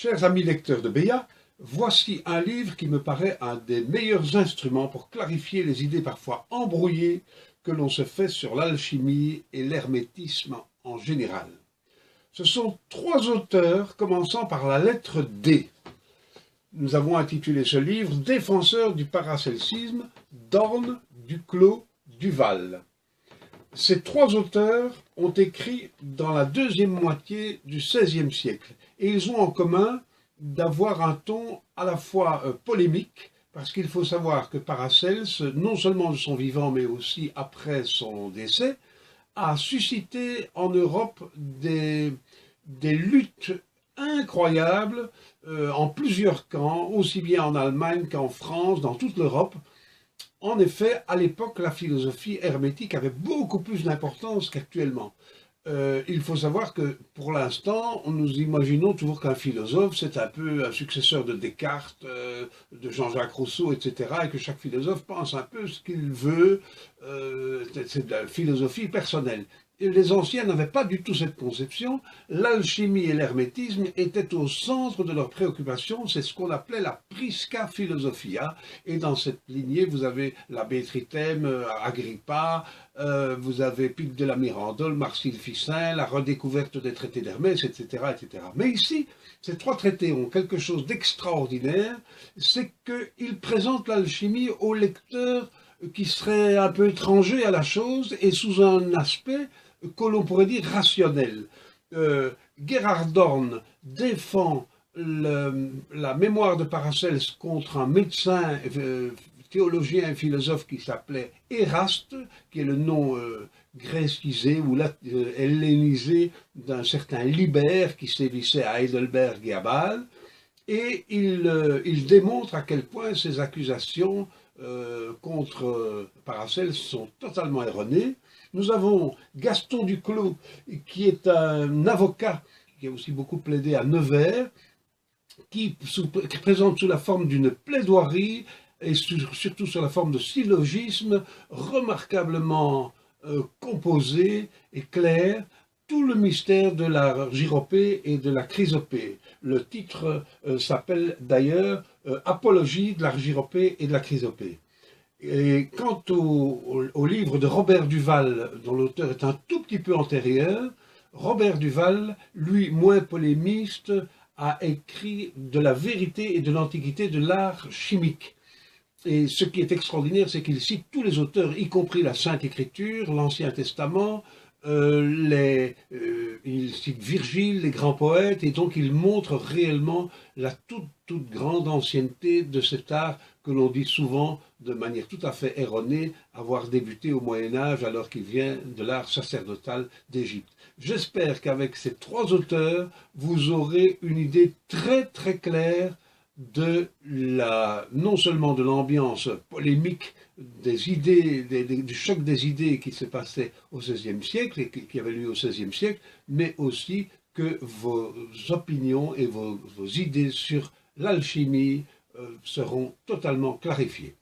Chers amis lecteurs de Béat, voici un livre qui me paraît un des meilleurs instruments pour clarifier les idées parfois embrouillées que l'on se fait sur l'alchimie et l'hermétisme en général. Ce sont trois auteurs commençant par la lettre D. Nous avons intitulé ce livre « Défenseurs du paracelsusisme, Dorn, Duclos, Duval ». Ces trois auteurs ont écrit dans la deuxième moitié du XVIe siècle et ils ont en commun d'avoir un ton à la fois polémique, parce qu'il faut savoir que Paracelse, non seulement de son vivant mais aussi après son décès, a suscité en Europe des luttes incroyables en plusieurs camps, aussi bien en Allemagne qu'en France, dans toute l'Europe. En effet, à l'époque, la philosophie hermétique avait beaucoup plus d'importance qu'actuellement. Il faut savoir que, pour l'instant, nous imaginons toujours qu'un philosophe, c'est un peu un successeur de Descartes, de Jean-Jacques Rousseau, etc., et que chaque philosophe pense un peu ce qu'il veut, c'est de la philosophie personnelle. Et les anciens n'avaient pas du tout cette conception. L'alchimie et l'hermétisme étaient au centre de leurs préoccupations. C'est ce qu'on appelait la prisca philosophia. Et dans cette lignée, vous avez l'abbé Trithème, Agrippa, vous avez Pic de la Mirandole, Marcille Ficin, la redécouverte des traités d'Hermès, etc., etc. Mais ici, ces trois traités ont quelque chose d'extraordinaire, c'est qu'ils présentent l'alchimie au lecteur qui serait un peu étranger à la chose et sous un aspect que l'on pourrait dire rationnel. Gerhard Dorn défend la mémoire de Paracelse contre un médecin, théologien et philosophe qui s'appelait Éraste, qui est le nom grécisé ou hellénisé d'un certain Libère qui sévissait à Heidelberg et à Bâle, et il démontre à quel point ces accusations contre Paracelse sont totalement erronées. Nous avons Gaston Duclos, qui est un avocat qui a aussi beaucoup plaidé à Nevers, qui présente sous la forme d'une plaidoirie et surtout sur la forme de syllogisme remarquablement composé et clair, tout le mystère de la gyropée et de la chrysopée. Le titre s'appelle d'ailleurs Apologie de la gyropée et de la chrysopée. Et quant au livre de Robert Duval, dont l'auteur est un tout petit peu antérieur, Robert Duval, lui moins polémiste, a écrit de la vérité et de l'antiquité de l'art chimique. Et ce qui est extraordinaire, c'est qu'il cite tous les auteurs, y compris la Sainte Écriture, l'Ancien Testament, il cite Virgile, les grands poètes, et donc il montre réellement la toute grande ancienneté de cet art que l'on dit souvent, de manière tout à fait erronée, avoir débuté au Moyen-Âge alors qu'il vient de l'art sacerdotal d'Égypte. J'espère qu'avec ces trois auteurs, vous aurez une idée très très claire de non seulement de l'ambiance polémique des idées, du choc des idées qui se passait au XVIe siècle et qui avait lieu au XVIe siècle, mais aussi que vos opinions et vos idées sur l'alchimie seront totalement clarifiées.